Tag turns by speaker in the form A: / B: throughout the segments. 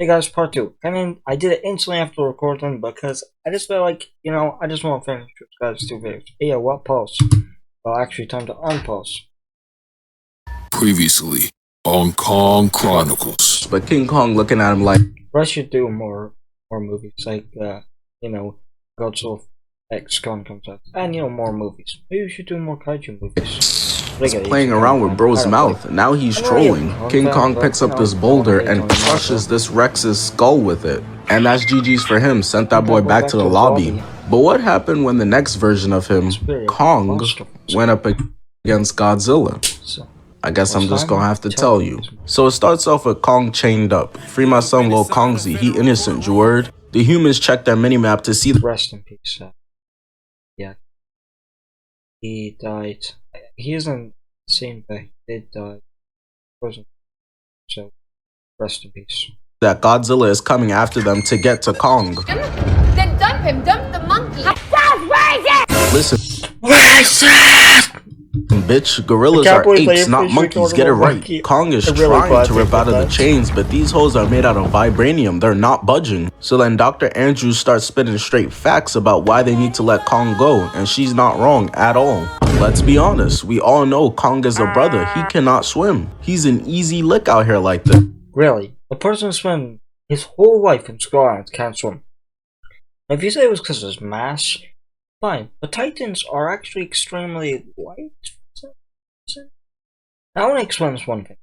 A: Hey guys, part 2. I did it instantly after recording because I just felt like, I just want to finish this guys' 2 videos. Hey, yeah, what pause? Well, actually, time to unpause.
B: Previously on Kong Chronicles.
C: But King Kong looking at him like,
A: I should do more movies, like, Godzilla X Con comes out. And, more movies. Maybe we should do more kaiju movies.
C: he's playing around with bro's mouth. Now he's trolling. King Kong picks up this boulder and crushes this Rex's skull with it. And that's GG's for him, sent that boy back to the lobby. But what happened when the next version of him, Kong, went up against Godzilla? I guess I'm just gonna have to tell you. So it starts off with Kong chained up. Free my son Lil Kongzy, he innocent, you word? The humans check their minimap to see
A: rest in peace. Yeah. He died. He isn't the same, but he did die. So, rest in peace.
C: That Godzilla is coming after them to get to Kong.
D: Then dump him, dump the monkey. That's
C: Listen. Bitch, gorillas are apes, not monkeys, get it right. Kong is trying to rip out of the chains, but these hoes are made out of vibranium, they're not budging. So then Dr. Andrews starts spitting straight facts about why they need to let Kong go, and she's not wrong at all. Let's be honest, we all know Kong is a brother, he cannot swim. He's an easy lick out here like this.
A: Really? The person who spent his whole life in Scotland can't swim. If you say it was because of his mass, fine, but Titans are actually extremely light. I want to explain this one thing.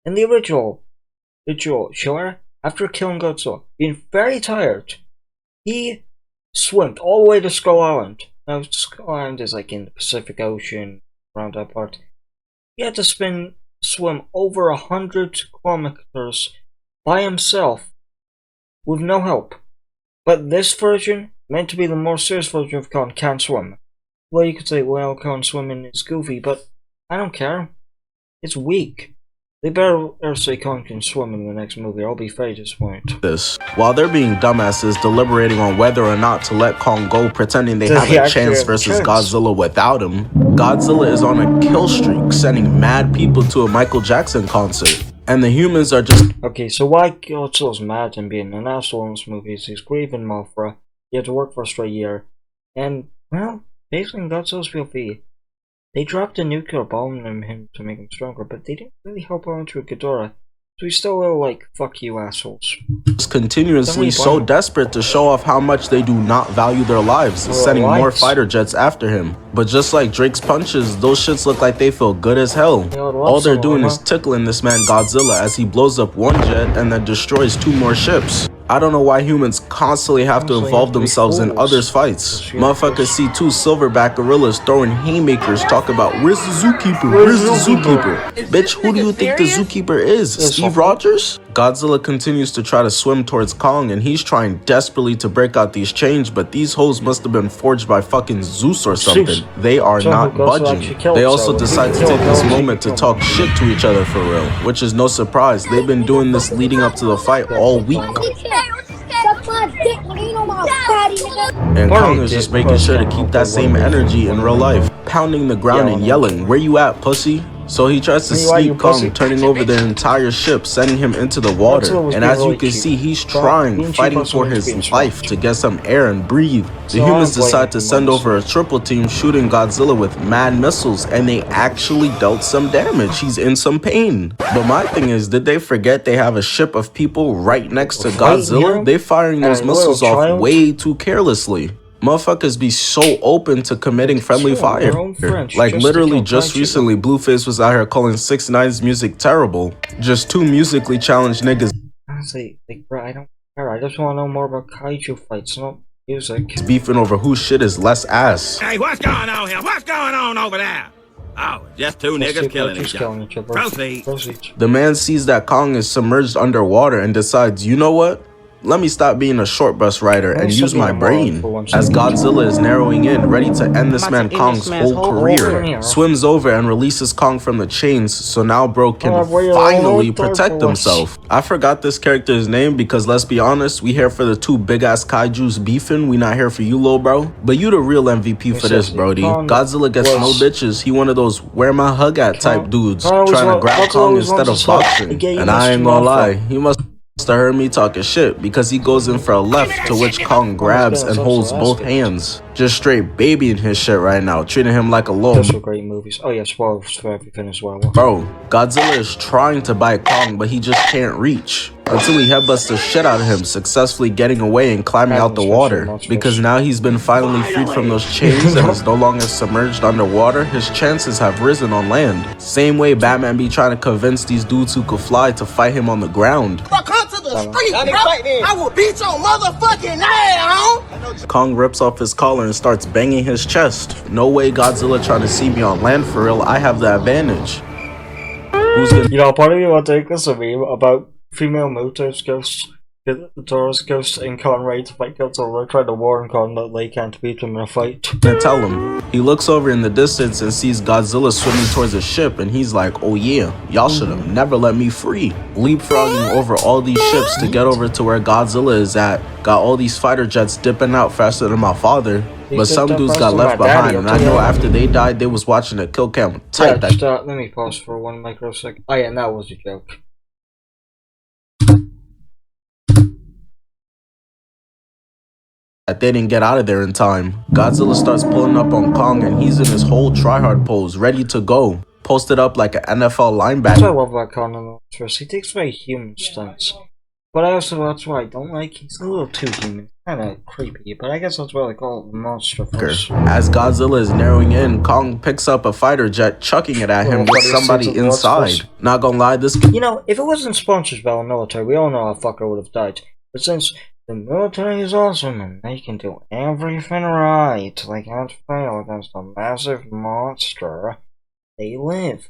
A: In the original Sure, after killing Godzilla, being very tired, he swam all the way to Skull Island. Now, Skull Island is like in the Pacific Ocean, around that part. He had to swim over 100 kilometers by himself, with no help. But this version, meant to be the more serious version of Kong, can't swim. Well, you could say, well, Kong swimming is goofy, but I don't care. It's weak. They better say Kong can swim in the next movie, or I'll be very disappointed.
C: While they're being dumbasses deliberating on whether or not to let Kong go, pretending they have a chance versus Godzilla without him, Godzilla is on a kill streak, sending mad people to a Michael Jackson concert. And the humans are just...
A: Okay, so why Godzilla's mad and being an asshole in this movie is he's grieving Mothra, he had to work for a straight year, and, well, basically in Godzilla's POV, they dropped a nuclear bomb on him to make him stronger, but they didn't really help out into Ghidorah. So he's still a little like, fuck you assholes.
C: Continuously so desperate to show off how much they do not value their lives, sending more fighter jets after him. But just like Drake's punches, those shits look like they feel good as hell. All they're doing is tickling this man Godzilla as he blows up one jet and then destroys 2 more ships. I don't know why humans constantly have to involve themselves in others' fights. Motherfuckers see 2 silverback gorillas throwing haymakers, talk about, where's the zookeeper? Where's the zookeeper? Bitch, who do you think the zookeeper is? Steve Rogers? Godzilla continues to try to swim towards Kong, and he's trying desperately to break out these chains, but these hoes must have been forged by fucking Zeus or something. They are not budging. They also decide to take this moment to talk shit to each other for real, which is no surprise. They've been doing this leading up to the fight all week. And Kong is just making sure to keep that same energy in real life, pounding the ground and yelling, "Where you at, pussy?" So he tries to sneak Kong, turning over the entire ship, sending him into the water. And as you can see, he's trying, fighting for his life to get some air and breathe. The humans decide to send over a triple team, shooting Godzilla with mad missiles, and they actually dealt some damage. He's in some pain. But my thing is, did they forget they have a ship of people right next to Godzilla? They firing those missiles off way too carelessly. Motherfuckers be so open to committing friendly fire. Like literally just recently, Blueface was out here calling 6ix9ine's music terrible. Just 2 musically challenged niggas.
A: Honestly, like, bro, I don't care. I just want to know more about kaiju fights, not music.
C: Beefing over whose shit is less ass.
E: Hey, what's going on here? What's going on over there? Oh, just 2 niggas killing each other. Proceed.
C: The man sees that Kong is submerged underwater and decides, you know what? Let me stop being a short bus rider and use my brain. As Godzilla is narrowing in, ready to end this man Kong's whole career, swims over and releases Kong from the chains, so now bro can finally protect himself. I forgot this character's name because let's be honest, we here for the 2 big ass kaijus beefing, we not here for you, lil bro. But you the real MVP for this, brody. Godzilla gets no bitches, he one of those where my hug at type dudes, trying to grab Kong instead of boxing. And I ain't gonna lie, he must to hear me talking shit because he goes in for a left, to which Kong grabs and holds both hands, just straight babying his shit right now, treating him like a little.
A: Those were great movies. Oh yeah, spoilers for everything as well.
C: Bro, Godzilla is trying to bite Kong, but he just can't reach until he headbutts the shit out of him, successfully getting away and climbing out the water. Because now he's been finally freed from those chains and is no longer submerged underwater, his chances have risen on land. Same way Batman be trying to convince these dudes who could fly to fight him on the ground.
F: I will beat your motherfucking ass.
C: Kong rips off his collar and starts banging his chest. No way Godzilla trying to see me on land for real, I have the advantage.
A: You know, part of me will take this a meme about female Muto's ghosts, the Taurus ghost in Kong ready to fight Godzilla, trying to warn Kong that they can't beat him in a fight.
C: And tell him. He looks over in the distance and sees Godzilla swimming towards his ship, and he's like, oh yeah, y'all should have never let me free. Leapfrogging over all these ships to get over to where Godzilla is at, got all these fighter jets dipping out faster than my father. But some dudes got left behind, and I know after they died, they was watching the kill cam tight.
A: Yeah, let me pause for 1 microsecond. Oh yeah, that was a joke.
C: That they didn't get out of there in time. Godzilla starts pulling up on Kong, and he's in his whole tryhard pose, ready to go. Posted up like an NFL linebacker.
A: That's what I love about Kong in the first. He takes very human stunts. But that's why I don't like. He's a little too human. Kinda creepy, but I guess that's why they call it monster first.
C: As Godzilla is narrowing in, Kong picks up a fighter jet, chucking it at him with somebody inside. Not gonna lie, this...
A: You know, if it wasn't sponsored by the military, we all know how fucker would have died. But since the military is awesome and they can do everything right, they can't fail against a massive monster, they live.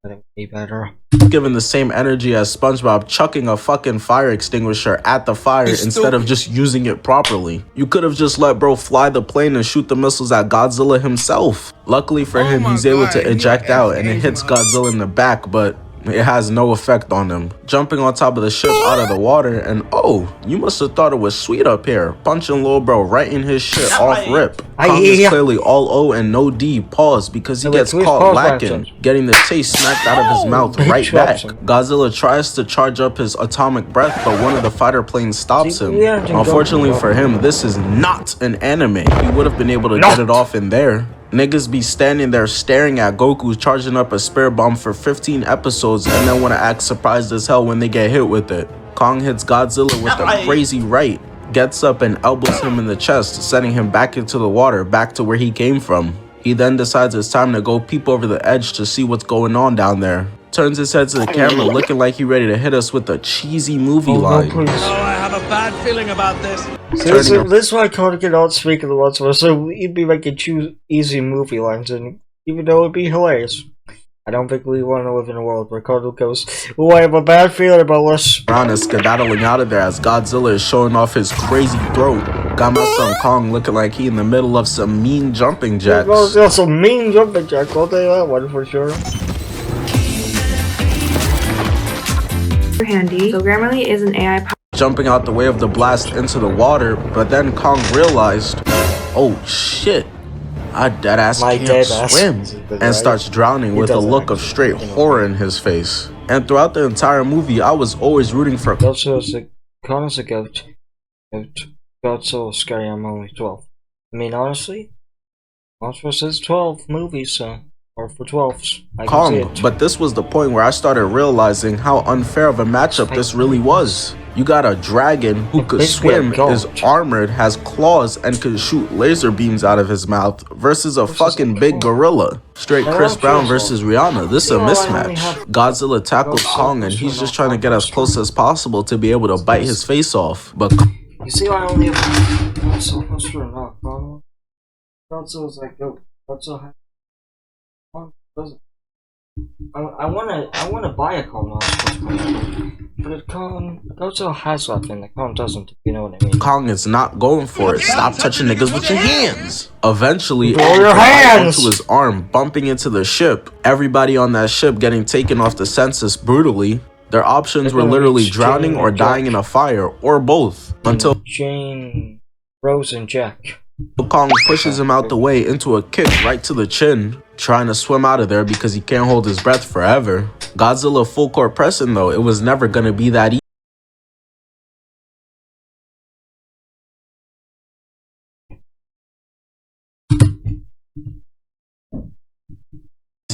A: But it would be better.
C: Given the same energy as SpongeBob chucking a fucking fire extinguisher at the fire instead of just using it properly. You could have just let bro fly the plane and shoot the missiles at Godzilla himself. Luckily for him, he's able to eject out and it hits Godzilla in the back, but it has no effect on him. Jumping on top of the ship out of the water, and oh, you must have thought it was sweet up here. Punching Lil Bro right in his shit off rip. Kong is clearly all O and no D. Pause because he gets caught lacking, getting the taste smacked out of his mouth right back. Godzilla tries to charge up his atomic breath, but one of the fighter planes stops him. Unfortunately for him, this is not an anime. He would have been able to get it off in there. Niggas be standing there staring at Goku charging up a spare bomb for 15 episodes and then want to act surprised as hell when they get hit with it. Kong hits Godzilla with a crazy right, gets up and elbows him in the chest, sending him back into the water, back to where he came from. He then decides it's time to go peep over the edge to see what's going on down there. Turns his head to the camera looking like he ready to hit us with a cheesy movie line.
F: Oh, I have a bad feeling about this.
A: This is why I can't get out speaking the words for, so he'd be making easy movie lines, and even though it'd be hilarious, I don't think we want to live in a world where Cardo goes, oh, I have a bad feeling about this.
C: Ron is skedaddling out of there as Godzilla is showing off his crazy throat. Got my son Kong looking like he in the middle of some mean jumping jacks.
A: There's some mean jumping jacks, I'll tell you that one for sure.
G: Handy. So Grammarly is an AI
C: jumping out the way of the blast into the water, but then Kong realized, oh shit, I deadass can't swim, and starts drowning with a look of straight horror in his face. And throughout the entire movie, I was always rooting for
A: Godzilla's a goat. Godzilla's scary, I'm only 12. I mean, honestly, Monster says 12 movies, so... or for 12s.
C: Kong, but this was the point where I started realizing how unfair of a matchup this really was. You got a dragon who could swim, is armored, has claws, and could shoot laser beams out of his mouth versus a fucking big gorilla. Straight Chris Brown versus Rihanna. This is a mismatch. Godzilla tackles Kong and he's just trying to get as close as possible to be able to bite his face off. But
A: you see why I only have Godzilla's like, yo, Godzilla I wanna buy a Kong, but Godzilla has something the Kong doesn't, if you know what I mean.
C: Kong is not going for it. Stop touching niggas with your hands. Eventually,
A: your hands
C: onto his arm, bumping into the ship. Everybody on that ship getting taken off the census brutally. Their options were literally drowning or dying in a fire, or both. Until
A: Jane, Rose, and Jack.
C: Kong pushes him out the way into a kick right to the chin, trying to swim out of there because he can't hold his breath forever. Godzilla full court pressing though, it was never gonna be that easy.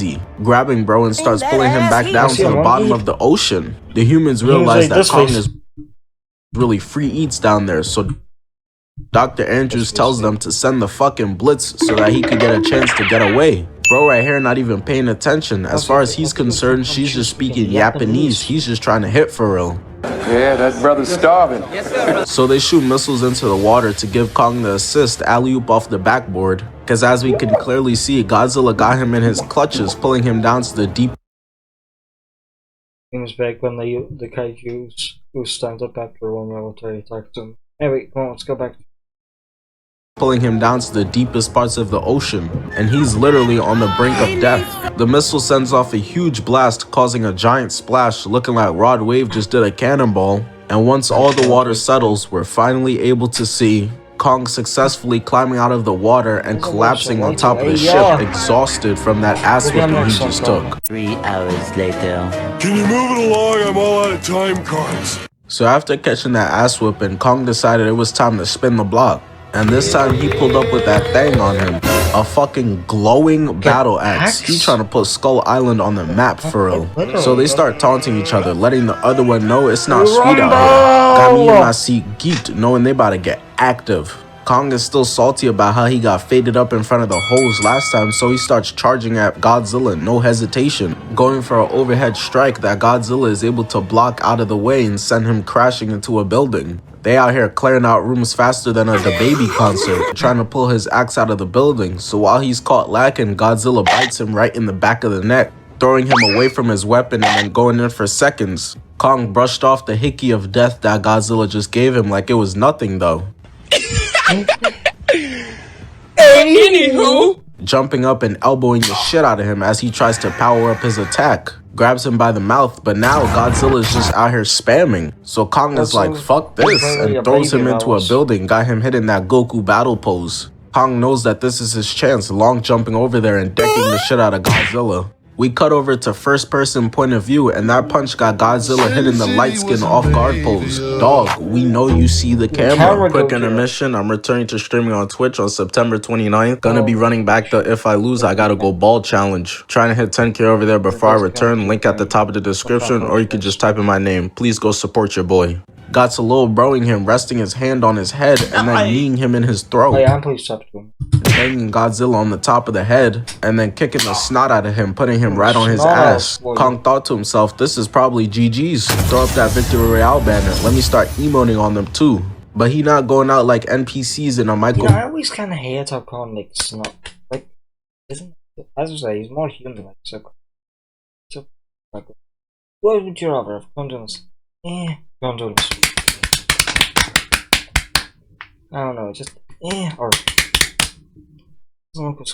C: easy, grabbing bro and starts pulling him back down to the bottom of the ocean. The humans realize that Kong is really free eats down there, so Dr. Andrews tells them to send the fucking blitz so that he could get a chance to get away. Bro right here not even paying attention. As far as he's concerned, she's just speaking Japanese. He's just trying to hit for real.
H: Yeah, that brother's starving.
C: So they shoot missiles into the water to give Kong the assist, alley-oop off the backboard. Cause as we can clearly see, Godzilla got him in his clutches, pulling him down to the deep.
A: Things back when the kaijus who stand up after one military attacked them. Anyway, come on, let's go back.
C: Pulling him down to the deepest parts of the ocean, and he's literally on the brink of death. The missile sends off a huge blast, causing a giant splash, looking like Rod Wave just did a cannonball. And once all the water settles, we're finally able to see Kong successfully climbing out of the water and collapsing on top of the ship, exhausted from that ass whipping he just took.
I: 3 hours later.
B: Can you move it along? I'm all out of time cards.
C: So after catching that ass whipping, Kong decided it was time to spin the block. And this time he pulled up with that thing on him. A fucking glowing battle axe. He trying to put Skull Island on the map for real. So they start taunting each other, letting the other one know it's not sweet out here. Got me in my seat geeked, knowing they about to get active. Kong is still salty about how he got faded up in front of the hose last time, so he starts charging at Godzilla, no hesitation, going for an overhead strike that Godzilla is able to block out of the way and send him crashing into a building. They out here clearing out rooms faster than a DaBaby concert, trying to pull his axe out of the building, so while he's caught lacking, Godzilla bites him right in the back of the neck, throwing him away from his weapon and then going in for seconds. Kong brushed off the hickey of death that Godzilla just gave him like it was nothing though.
F: Anywho,
C: jumping up and elbowing the shit out of him as he tries to power up his attack. Grabs him by the mouth, but now Godzilla is just out here spamming. So Kong is like, fuck this, and throws him into a building, got him hit in that Goku battle pose. Kong knows that this is his chance, long jumping over there and decking the shit out of Godzilla. We cut over to first person point of view, and that punch got Godzilla hitting the light skin off guard pose. Dog, we know you see the camera. Quick intermission, I'm returning to streaming on Twitch on September 29th. Gonna be running back the If I Lose, I Gotta Go Bald challenge. Trying to hit 10k over there before I return, link at the top of the description, or you can just type in my name. Please go support your boy. Got to low broing him, resting his hand on his head, and then kneeing him in his throat. Banging Godzilla on the top of the head, and then kicking the snot out of him, putting him right on his ass. Kong thought to himself, this is probably GG's. Throw up that Victory Royale banner. Let me start emoting on them too. But he not going out like NPCs in a micro.
A: I always kind of hate how Kong like snot. Like, isn't, as I say, he's more human like, so like, what would you rather have? Come to this. Don't do this. I don't know, just or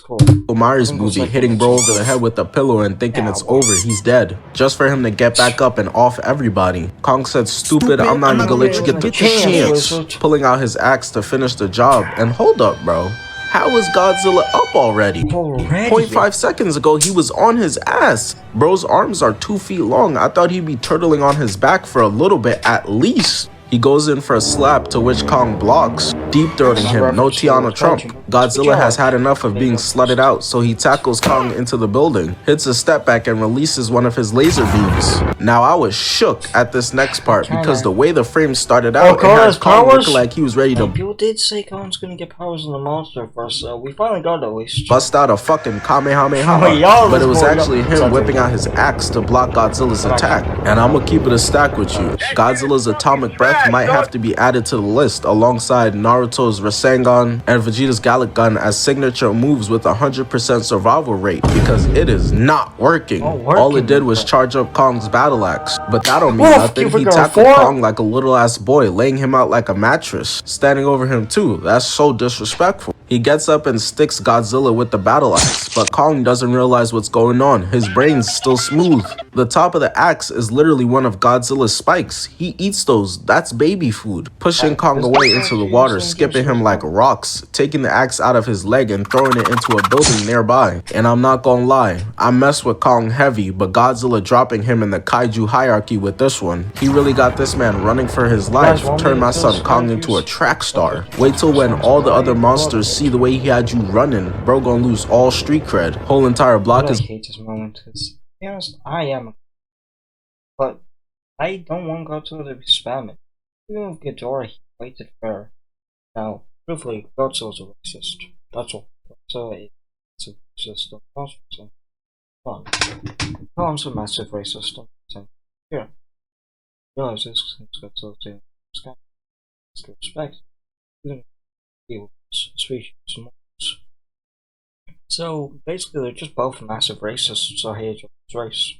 A: cool.
C: Mari's movie, hitting bro over the head with a pillow and thinking it's over, he's dead. Just for him to get back up and off everybody. Kong said, stupid, I'm not even gonna let you get the chance. Pulling out his axe to finish the job. And hold up, bro. How is Godzilla up already? 0.5 seconds ago, he was on his ass. Bro's arms are 2 feet long. I thought he'd be turtling on his back for a little bit at least. He goes in for a slap, to which Kong blocks, deep throating him, no Tiana Trump. Godzilla has had enough of being slutted out, so he tackles Kong into the building, hits a step back and releases one of his laser beams. Now I was shook at this next part because the way the frame started out, it had Kong looking like he was ready to
A: people did say Kong's gonna get powers in the monster first, so we finally got it at least.
C: Bust out a fucking Kamehameha, but it was actually him whipping out his axe to block Godzilla's attack. And I'm gonna keep it a stack with you. Godzilla's atomic breath might have to be added to the list alongside Naruto's Rasengan and Vegeta's Gallic Gun as signature moves with 100% survival rate, because it is not working. All it did was charge up Kong's battle axe, but that don't mean nothing. He tackled Kong like a little ass boy, laying him out like a mattress, standing over him too. That's so disrespectful. He gets up and sticks Godzilla with the battle axe, but Kong doesn't realize what's going on. His brain's still smooth. The top of the axe is literally one of Godzilla's spikes. He eats those. That's baby food. Pushing Kong away into the water, skipping him like rocks, taking the axe out of his leg and throwing it into a building nearby. And I'm not gonna lie, I mess with Kong heavy, but Godzilla dropping him in the kaiju hierarchy hierarchy with this one. He really got this man running for his life, turned my son Kong into a track star. Wait till when all the other monsters see the way he had you running, bro gonna lose all street cred. Whole entire block is...
A: I hate this moment, because, to be honest, I am, but I don't want Godzilla to be spamming. Even with Ghidorah, he waited fair. Now, truthfully, Godzilla's a racist. That's all. Godzilla is a racist. Come on. Kong's a massive racist. Here. Realize this since Godzilla's doing this guy. Let's respect. Even if species and monsters. So, basically, they're just both massive racists, so I hate each other's race.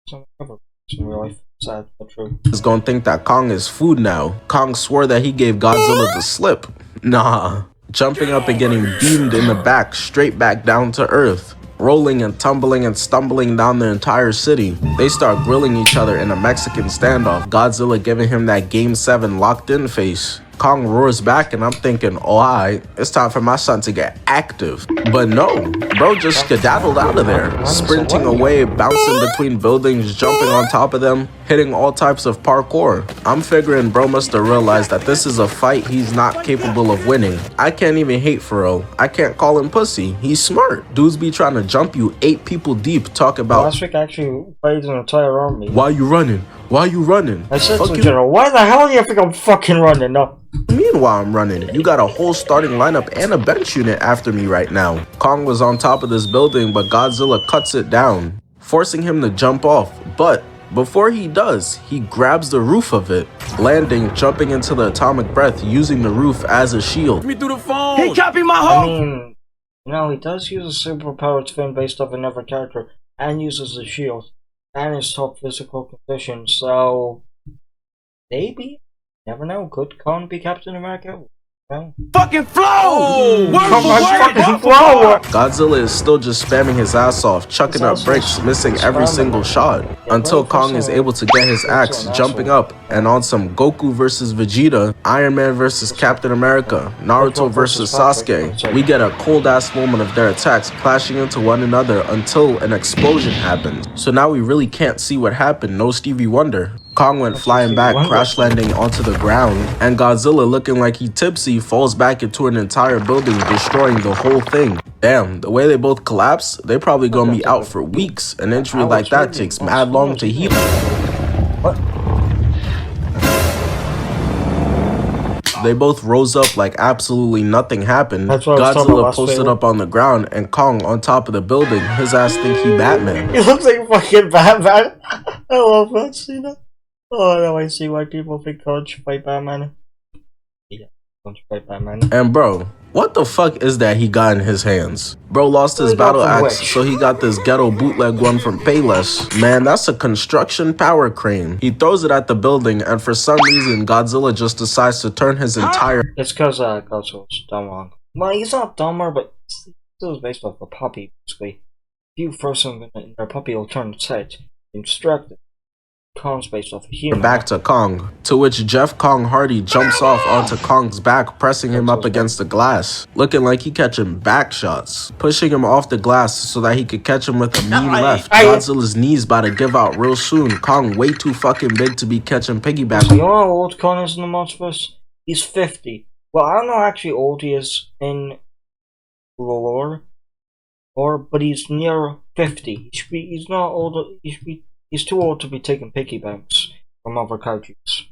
A: So, never in real life. Sad, but true.
C: Is gonna think that Kong is food now. Kong swore that he gave Godzilla the slip. Nah. Jumping up and getting beamed in the back, straight back down to earth. Rolling and tumbling and stumbling down the entire city. They start grilling each other in a Mexican standoff, Godzilla giving him that Game 7 locked in face. Kong roars back and I'm thinking, oh alright, it's time for my son to get active. But no, bro just skedaddled out of there, sprinting away, bouncing between buildings, jumping on top of them, hitting all types of parkour. I'm figuring bro must have realized that this is a fight he's not capable of winning. I can't even hate Furrow. I can't call him pussy. He's smart. Dudes be trying to jump you 8 people deep, talk about...
A: Last week I actually played an entire army.
C: Why you running? Why you running?
A: I said to General, why the hell do you think I'm fucking running? No.
C: Meanwhile, I'm running. You got a whole starting lineup and a bench unit after me right now. Kong was on top of this building, but Godzilla cuts it down, forcing him to jump off. But before he does, he grabs the roof of it, landing, jumping into the atomic breath, using the roof as a shield.
F: Me through the phone. He copied my home.
A: I mean, no, he does use a superpowered spin based off another character, and uses a shield, and his top physical condition, so maybe, never know, could Kong be Captain America? No.
F: Fucking flow!
C: Godzilla is still just spamming his ass off, chucking up bricks, missing every single shot, until Kong is able to get his axe, jumping up, and on some Goku versus Vegeta, Iron Man versus Captain America, Naruto versus Sasuke, we get a cold ass moment of their attacks clashing into one another until an explosion happens. So now we really can't see what happened, no Stevie Wonder. Kong went flying back, crash landing onto the ground, and Godzilla, looking like he tipsy, falls back into an entire building, destroying the whole thing. Damn, the way they both collapse, they probably gonna be out for weeks. An injury like that takes mad long to heal.
A: What?
C: They both rose up like absolutely nothing happened. Godzilla posted up on the ground and Kong on top of the building. His ass think he Batman.
A: He looks like fucking Batman. I love that scene. Oh, now I see why people think Kong should fight Batman. Yeah, Kong should fight Batman.
C: And bro, what the fuck is that he got in his hands? Bro lost his battle axe, so he got this ghetto bootleg one from Payless. Man, that's a construction power crane. He throws it at the building, and for some reason, Godzilla just decides to turn his entire...
A: It's because Godzilla's dumb wrong. Well, he's not dumber, but still is based off a puppy, basically. If you throw something in their puppy, will turn its head and distract it. Kong's based off a human.
C: Back to Kong, to which Jeff Kong Hardy jumps off onto Kong's back, pressing him up against the glass, looking like he catching back shots, pushing him off the glass so that he could catch him with a mean left. Godzilla's knees about to give out real soon. Kong way too fucking big to be catching piggyback.
A: You know how old Kong is in the multiverse? He's 50. Well, I don't know actually how old he is in lore, but he's near 50. He's not old. He's too old to be taking piggybacks from other countries.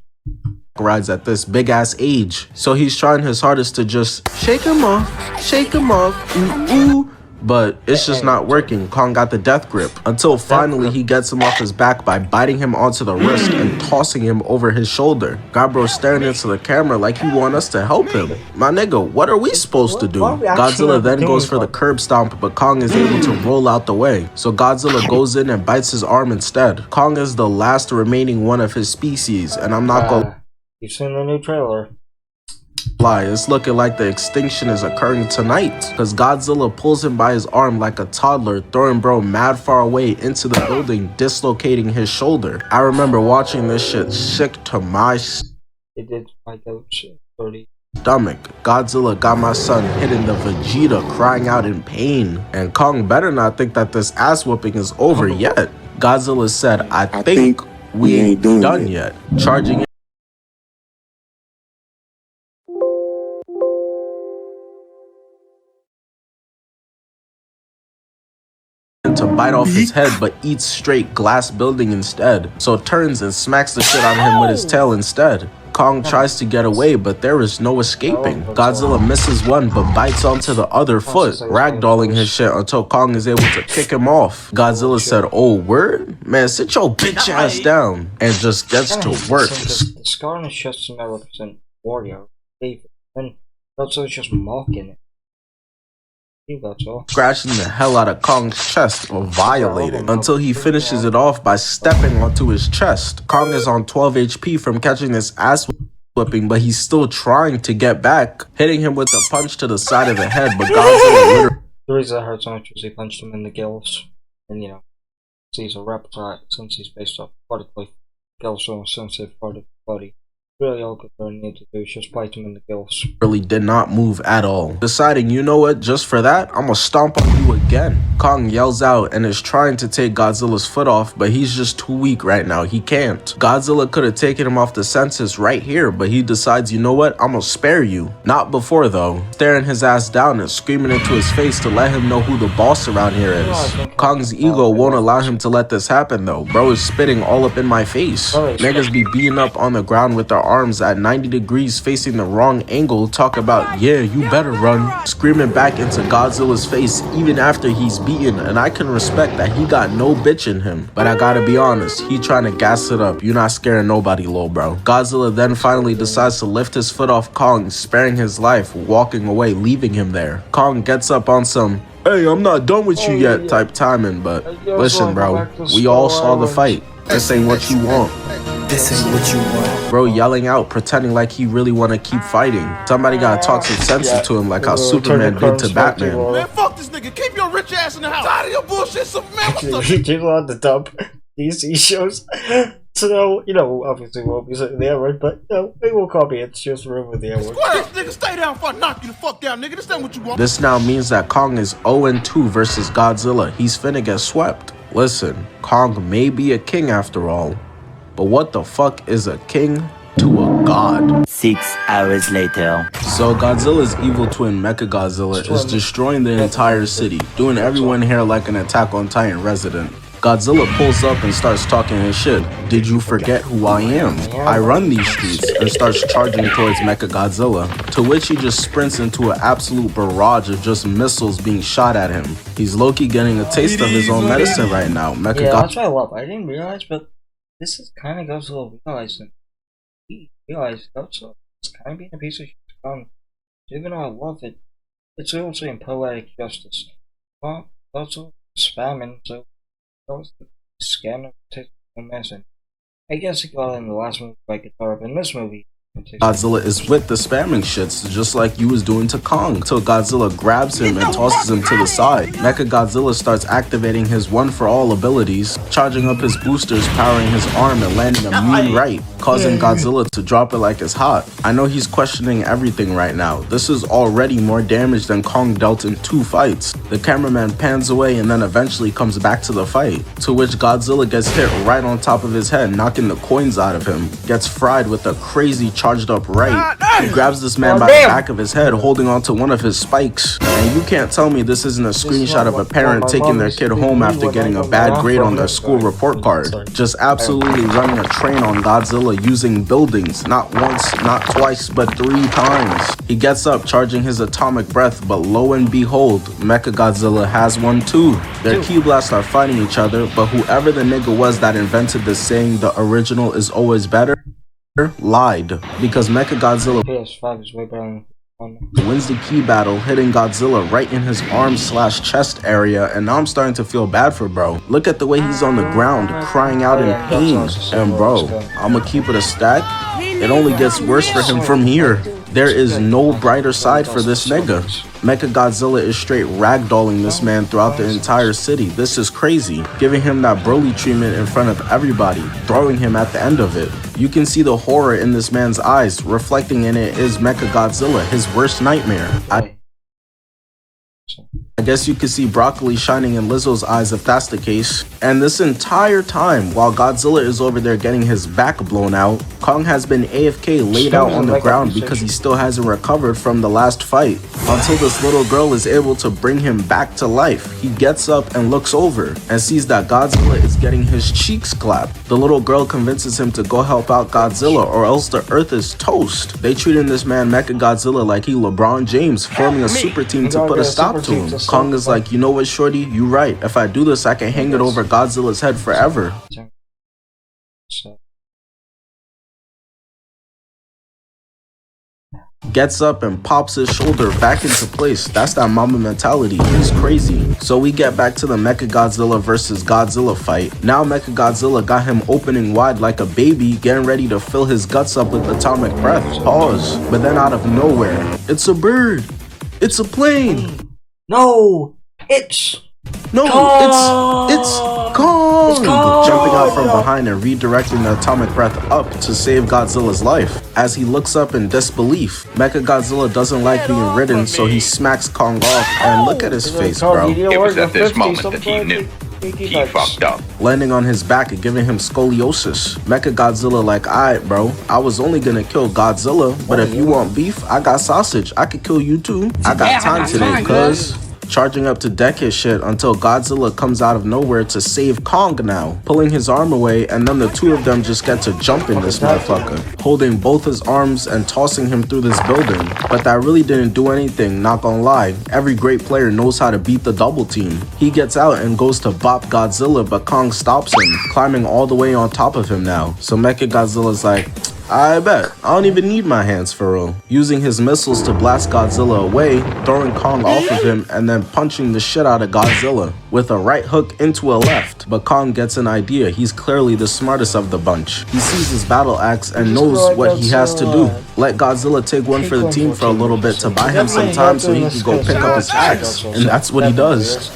C: Rides at this big ass age, so he's trying his hardest to just shake him off, ooh, ooh. But it's just not working. Kong got the death grip until finally he gets him off his back by biting him onto the wrist and tossing him over his shoulder. Gabro staring into the camera like he want us to help him. My nigga, what are we supposed to do? Godzilla then goes for the curb stomp, but Kong is able to roll out the way. So Godzilla goes in and bites his arm instead. Kong is the last remaining one of his species, and I'm not gonna...
A: You've seen the new trailer.
C: It's looking like the extinction is occurring tonight, because Godzilla pulls him by his arm like a toddler, throwing bro mad far away into the building, dislocating his shoulder. I remember watching this shit sick to my
A: It did my
C: stomach. Godzilla got my son hitting the Vegeta, crying out in pain, and Kong better not think that this ass whooping is over yet. Godzilla said, I think we ain't done yet. Charging to bite off his head, but eats straight glass building instead. So turns and smacks the shit out of him with his tail instead. Kong tries to get away, but there is no escaping. Godzilla misses one, but bites onto the other foot, ragdolling his shit until Kong is able to kick him off. Godzilla said, "Oh, word? Man, sit your bitch ass down," and just gets to work.
A: The scar on his chest does not represent warrior, David, and Godzilla's just mocking it.
C: Scratching the hell out of Kong's chest or violating until he finishes it off by stepping onto his chest. Kong is on 12 HP from catching this ass whipping, but he's still trying to get back, hitting him with a punch to the side of the head, but Godzilla literally...
A: The reason that hurts so much is he punched him in the gills, and you know, he's a reptile since he's based off vertically. Gills are a sensitive part of the body. Really all Godzilla needed to do is just bite him in the gills.
C: Really did not move at all. Deciding, you know what, just for that, I'm gonna stomp on you again. Kong yells out and is trying to take Godzilla's foot off, but he's just too weak right now. He can't. Godzilla could have taken him off the census right here, but he decides, you know what, I'm gonna spare you. Not before though. Staring his ass down and screaming into his face to let him know who the boss around here is. Kong's ego won't allow him to let this happen though. Bro is spitting all up in my face. Niggas be beating up on the ground with their arms at 90 degrees facing the wrong angle, talk about, yeah, you better run, screaming back into Godzilla's face even after he's beaten, and I can respect that he got no bitch in him, but I gotta be honest, he trying to gas it up. You're not scaring nobody, lol, bro. Godzilla then finally decides to lift his foot off Kong, sparing his life, walking away, leaving him there. Kong gets up on some, "Hey, I'm not done with you yet" type timing, but listen, bro, we all saw the fight. This ain't what you want.
F: This ain't what you want.
C: Bro yelling out, pretending like he really want to keep fighting. Somebody gotta talk some sense into him like how Superman did to Batman.
B: Man, fuck this nigga. Keep your rich ass in the house. Out of your bullshit, Superman.
A: People on the dump DC shows. So, you know, obviously we'll be saying the N-word, but, you know, they will copy it. It's just room with the N-word.
B: Nigga, stay down before I knock you the fuck down, nigga. This ain't what you want.
C: This now means that Kong is 0-2 versus Godzilla. He's finna get swept. Listen, Kong may be a king after all, but what the fuck is a king to a god?
I: 6 hours later.
C: So Godzilla's evil twin Mechagodzilla is destroying the entire city, doing everyone here like an Attack on Titan resident. Godzilla pulls up and starts talking his shit. Did you forget who I am? I run these streets, and starts charging towards Mechagodzilla, to which he just sprints into an absolute barrage of just missiles being shot at him. He's low-key getting a taste of his own medicine right now.
A: Yeah, that's what I love. I didn't realize, but this is kind of Godzilla realizing. He realized Godzilla is kind of being a piece of shit. Even though I love it, it's also in poetic justice. Well, Godzilla spamming, so that was the scam of the message. I guess it got in the last movie by Guitar, but in this movie,
C: Godzilla is with the spamming shits, just like you was doing to Kong, till Godzilla grabs him and tosses him to the side. Mechagodzilla starts activating his one-for-all abilities, charging up his boosters, powering his arm, and landing a mean right, causing Godzilla to drop it like it's hot. I know he's questioning everything right now. This is already more damage than Kong dealt in 2 fights. The cameraman pans away and then eventually comes back to the fight, to which Godzilla gets hit right on top of his head, knocking the coins out of him, gets fried with a crazy charged up right. He grabs this man by the back of his head, holding onto one of his spikes. And you can't tell me this isn't a screenshot of a parent taking their kid home after getting a bad grade on their school report card. Just absolutely running a train on Godzilla using buildings, not once, not twice, but 3 times. He gets up, charging his atomic breath, but lo and behold, Mechagodzilla has one too. Their ki blasts are fighting each other, but whoever the nigga was that invented this saying, the original is always better, lied, because Mechagodzilla
A: PS5 is way better than
C: wins the ki battle, hitting Godzilla right in his arm/chest area, and now I'm starting to feel bad for bro. Look at the way he's on the ground, crying out in pain, and bro, I'ma keep it a stack, it only gets worse for him from here. There is no brighter side for this nigga. Mechagodzilla is straight ragdolling this man throughout the entire city. This is crazy. Giving him that Broly treatment in front of everybody, throwing him at the end of it. You can see the horror in this man's eyes. Reflecting in it is Mechagodzilla, his worst nightmare. I guess you could see broccoli shining in Lizzo's eyes if that's the case. And this entire time, while Godzilla is over there getting his back blown out, Kong has been AFK laid out on the ground because he still hasn't recovered from the last fight. Until this little girl is able to bring him back to life, he gets up and looks over and sees that Godzilla is getting his cheeks clapped. The little girl convinces him to go help out Godzilla or else the earth is toast. They treating this man Mechagodzilla like he LeBron James, forming a super team to put a stop to him. Kong is like, you know what, shorty, you right. If I do this, I can hang it over Godzilla's head forever. Gets up and pops his shoulder back into place. That's that mama mentality. He's crazy. So we get back to the Mechagodzilla versus Godzilla fight. Now Mechagodzilla got him opening wide like a baby, getting ready to fill his guts up with atomic breath. Pause. But then out of nowhere, it's a bird. It's a plane.
A: No, it's
C: Kong. It's Kong. Jumping out from behind and redirecting the atomic breath up to save Godzilla's life. As he looks up in disbelief, Mechagodzilla doesn't like being ridden, so he smacks Kong off, and look at his face, bro.
H: It was at this moment that he knew. He fucked up.
C: Landing on his back and giving him scoliosis. Mechagodzilla like, alright bro, I was only gonna kill Godzilla, but if you want beef, I got sausage. I could kill you too. I got time today, cuz. Charging up to deck his shit until Godzilla comes out of nowhere to save Kong now, pulling his arm away, and then the two of them just get to jump in this motherfucker, holding both his arms and tossing him through this building. But that really didn't do anything, not gonna lie. Every great player knows how to beat the double team. He gets out and goes to bop Godzilla, but Kong stops him, climbing all the way on top of him now. So Mechagodzilla's like, I bet. I don't even need my hands for real. Using his missiles to blast Godzilla away, throwing Kong off of him, and then punching the shit out of Godzilla with a right hook into a left. But Kong gets an idea. He's clearly the smartest of the bunch. He sees his battle axe and knows what he has to do. Let Godzilla take one for the team for a little bit to buy him some time so he can go pick up his axe. And that's what he does.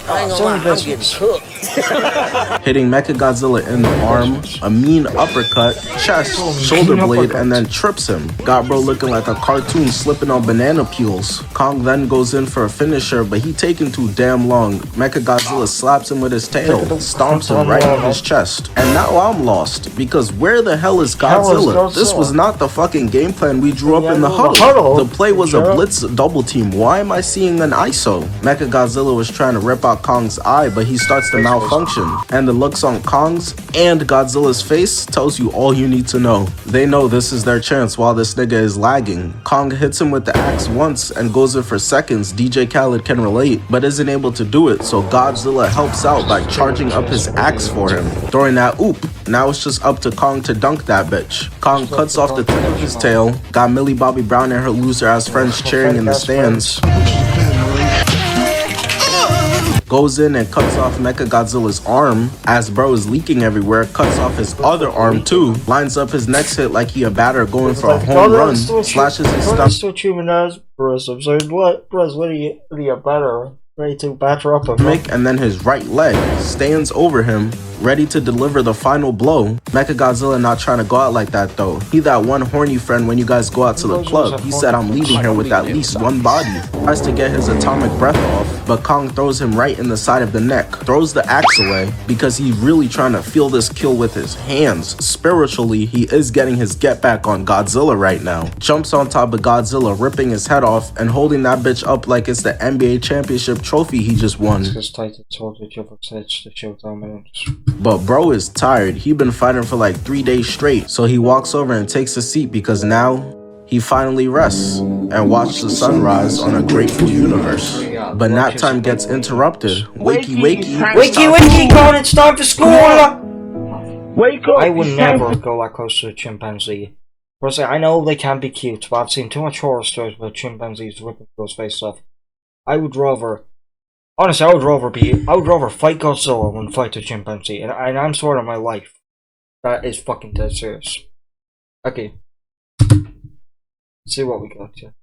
C: Hitting Mechagodzilla in the arm, a mean uppercut, chest, shoulder blade, and then trips him. Got bro looking like a cartoon slipping on banana peels. Kong then goes in for a finisher, but he taking too damn long. Mechagodzilla slaps him with his tail, stomps him right in his chest. And now I'm lost, because where the hell is Godzilla? This was not the fucking game plan we drew up in the huddle. The play was a blitz double team. Why am I seeing an ISO? Mechagodzilla was trying to rip out Kong's eye, but he starts to malfunction. And the looks on Kong's and Godzilla's face tells you all you need to know. They know this is their chance while this nigga is lagging. Kong hits him with the axe once and goes in for seconds. DJ Khaled can relate, but isn't able to do it, so Godzilla helps out by charging up his axe for him, throwing that oop. Now it's just up to Kong to dunk that bitch. Kong cuts off the tip of his tail, got Millie Bobby Brown and her loser ass friends cheering in the stands. Goes in and cuts off Mechagodzilla's arm as bro is leaking everywhere, cuts off his other arm too, lines up his next hit like he a batter going for a home run, slashes his stomach.
A: What are you batter? Ready to batter up a
C: and then his right leg stands over him, ready to deliver the final blow. Mechagodzilla not trying to go out like that though. He that one horny friend when you guys go out to the club. He said I'm leaving here with at least one body. Tries to get his atomic breath off, but Kong throws him right in the side of the neck. Throws the axe away because he's really trying to feel this kill with his hands. Spiritually, he is getting his get back on Godzilla right now. Jumps on top of Godzilla, ripping his head off and holding that bitch up like it's the NBA championship trophy he just won. But bro is tired. He been fighting for like 3 days straight. So he walks over and takes a seat because now he finally rests and watches the sunrise on a grateful universe. But nap time gets interrupted. Wakey,
A: God, it's time for school! Wake up! I would never go that close to a chimpanzee. Personally, I know they can be cute, but I've seen too much horror stories about chimpanzees ripping those face off. I would rather fight Godzilla than fight a chimpanzee, and I'm sort of my life. That is fucking dead serious. Okay. Let's see what we got here.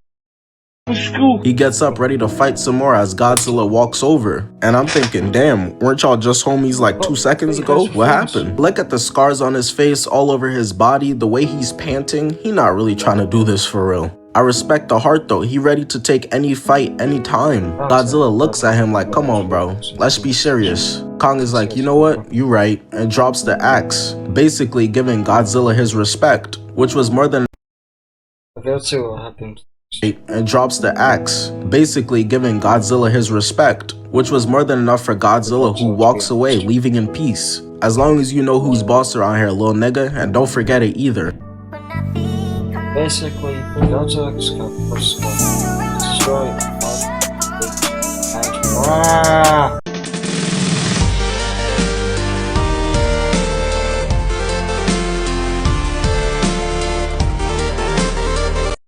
C: He gets up ready to fight some more as Godzilla walks over. And I'm thinking, damn, weren't y'all just homies like 2 seconds ago? What happened? Look at the scars on his face, all over his body, the way he's panting. He not really trying to do this for real. I respect the heart though, he ready to take any fight, anytime. Godzilla looks at him like, come on bro, let's be serious. Kong is like, you know what, you right, and drops the axe, basically giving Godzilla his respect, which was more than
A: Let's see what happens.
C: and drops the axe, basically giving Godzilla his respect, which was more than enough for Godzilla, who walks away, leaving in peace. As long as you know who's boss around here, little nigga, and don't forget it either.
A: Basically, Godzilla's got destroy